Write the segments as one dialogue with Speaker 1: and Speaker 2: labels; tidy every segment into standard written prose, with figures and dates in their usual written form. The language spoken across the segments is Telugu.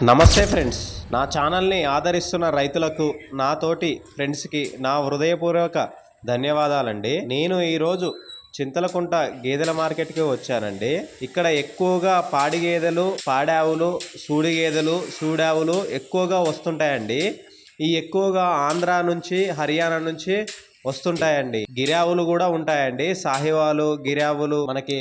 Speaker 1: నమస్తే ఫ్రెండ్స్, నా ఛానల్ని ఆదరిస్తున్న రైతులకు, నాతోటి ఫ్రెండ్స్కి నా హృదయపూర్వక ధన్యవాదాలండి. నేను ఈరోజు చింతలకుంట గేదెల మార్కెట్కి వచ్చానండి. ఇక్కడ ఎక్కువగా పాడి గేదెలు, పాడావులు, సూడి గేదెలు, సూడావులు ఎక్కువగా వస్తుంటాయండి. ఈ ఎక్కువగా ఆంధ్ర నుంచి, హర్యానా నుంచి వస్తుంటాయండి. గిరావులు కూడా ఉంటాయండి. సాహివాలు, గిరావులు, మనకి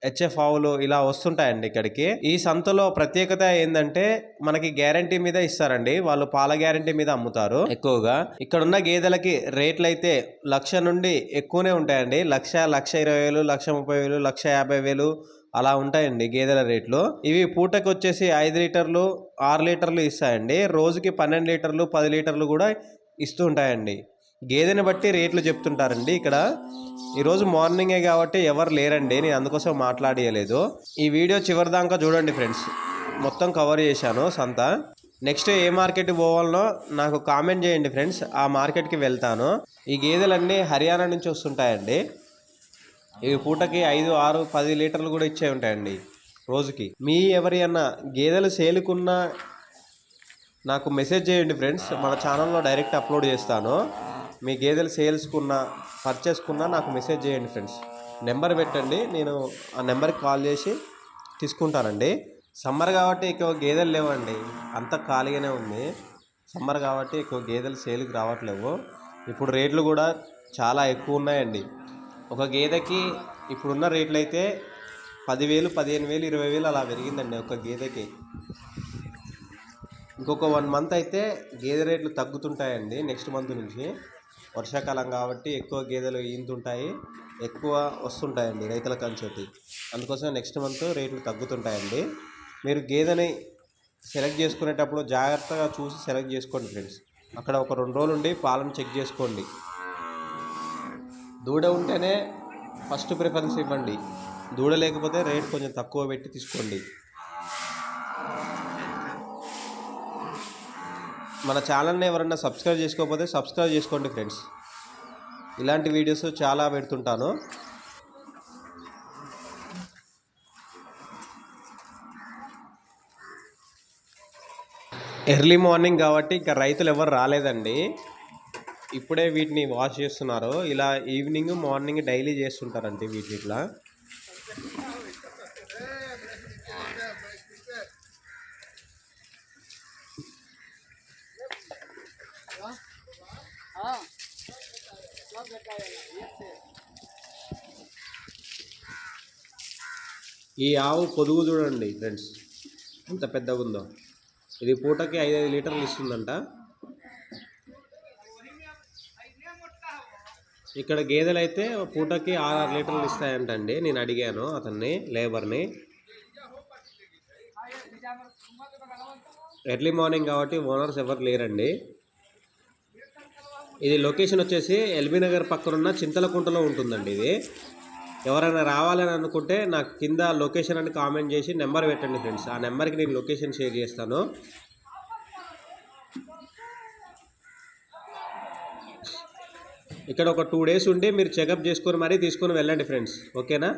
Speaker 1: హెచ్ఎఫ్ ఆవులు ఇలా వస్తుంటాయండి ఇక్కడికి. ఈ సంతలో ప్రత్యేకత ఏంటంటే మనకి గ్యారంటీ మీద ఇస్తారండి. వాళ్ళు పాల గ్యారంటీ మీద అమ్ముతారు. ఎక్కువగా ఇక్కడ ఉన్న గేదెలకి రేట్లు అయితే 1,00,000 నుండి ఎక్కువనే ఉంటాయండి. 1,00,000, 1,20,000, 1,30,000, 1,50,000 అలా ఉంటాయండి గేదెల రేట్లు. ఇవి పూటకి వచ్చేసి 5 లీటర్లు, 6 లీటర్లు ఇస్తాయండి. రోజుకి 12 లీటర్లు, 10 లీటర్లు కూడా ఇస్తూ ఉంటాయండి. గేదెని బట్టి రేట్లు చెప్తుంటారండి ఇక్కడ. ఈరోజు మార్నింగే కాబట్టి ఎవరు లేరండి, నేను అందుకోసం మాట్లాడియలేదు. ఈ వీడియో చివరి దాకా చూడండి ఫ్రెండ్స్, మొత్తం కవర్ చేశాను సంత. నెక్స్ట్ ఏ మార్కెట్కి పోవాలనో నాకు కామెంట్ చేయండి ఫ్రెండ్స్, ఆ మార్కెట్కి వెళ్తాను. ఈ గేదెలన్నీ హర్యానా నుంచి వస్తుంటాయండి. ఇవి పూటకి 5, 6, 10 లీటర్లు కూడా ఇచ్చే ఉంటాయండి రోజుకి. మీ ఎవరి అన్నా గేదెలు సేలుకున్నా నాకు మెసేజ్ చేయండి ఫ్రెండ్స్, మన ఛానల్లో డైరెక్ట్ అప్లోడ్ చేస్తాను. మీ గేదెలు సేల్స్కున్నా, పర్చేస్కున్నా నాకు మెసేజ్ చేయండి ఫ్రెండ్స్. నెంబర్ పెట్టండి, నేను ఆ నెంబర్కి కాల్ చేసి తీసుకుంటానండి. సమ్మర్ కాబట్టి ఎక్కువ గేదెలు లేవండి, అంత ఖాళీగానే ఉంది. సమ్మర్ కాబట్టి ఎక్కువ గేదెలు సేల్కి రావట్లేవు. ఇప్పుడు రేట్లు కూడా చాలా ఎక్కువ ఉన్నాయండి. ఒక గేదెకి ఇప్పుడున్న రేట్లు అయితే 10,000, 15,000, 20,000 అలా పెరిగిందండి ఒక గేదెకి. ఇంకొక 1 మంత్ అయితే గేదె రేట్లు తగ్గుతుంటాయండి. నెక్స్ట్ మంత్ నుంచి వర్షాకాలం కాబట్టి ఎక్కువ గేదెలు ఈంతుంటాయి, ఎక్కువ వస్తుంటాయండి రైతుల కంచోటి. అందుకోసం నెక్స్ట్ మంత్ రేట్లు తగ్గుతుంటాయండి. మీరు గేదెని సెలెక్ట్ చేసుకునేటప్పుడు జాగ్రత్తగా చూసి సెలెక్ట్ చేసుకోండి ఫ్రెండ్స్. అక్కడ ఒక 2 రోజులు ఉండి పాలను చెక్ చేసుకోండి. దూడ ఉంటేనే ఫస్ట్ ప్రిఫరెన్స్ ఇవ్వండి. దూడ లేకపోతే రేట్ కొంచెం తక్కువ పెట్టి తీసుకోండి. మన ఛానల్ని ఎవరన్నా సబ్స్క్రైబ్ చేసుకోకపోతే సబ్స్క్రైబ్ చేసుకోండి ఫ్రెండ్స్. ఇలాంటి వీడియోస్ చాలా పెడుతుంటాను. ఎర్లీ మార్నింగ్ కాబట్టి ఇంకా రైతులు ఎవరు రాలేదండి. ఇప్పుడే వీటిని వాష్ చేస్తున్నారు. ఇలా ఈవినింగ్, మార్నింగ్ డైలీ చేస్తుంటారండి వీటిని ఇట్లా. ఈ ఆవు పొదుగు చూడండి ఫ్రెండ్స్, ఎంత పెద్దగా ఉందో. ఇది పూటకి 5 లీటర్లు ఇస్తుందంట. ఇక్కడ గేదెలు అయితే పూటకి 6 లీటర్లు ఇస్తాయంటండి. నేను అడిగాను అతన్ని, లేబర్ని. ఎర్లీ మార్నింగ్ కాబట్టి ఓనర్స్ ఎవరు లేరండి. ఇది లొకేషన్ వచ్చేసి ఎల్బీ నగర్ పక్కనున్న చింతలకుంటలో ఉంటుందండి. ఇది ఎవరైనా రావాలని అనుకుంటే నాకు కింద లొకేషన్ అని కామెంట్ చేసి నెంబర్ పెట్టండి ఫ్రెండ్స్. ఆ నెంబర్కి నేను లొకేషన్ షేర్ చేస్తాను. ఇక్కడ ఒక 2 డేస్ ఉండి మీరు చెకప్ చేసుకొని మరీ తీసుకొని వెళ్ళండి ఫ్రెండ్స్, ఓకేనా?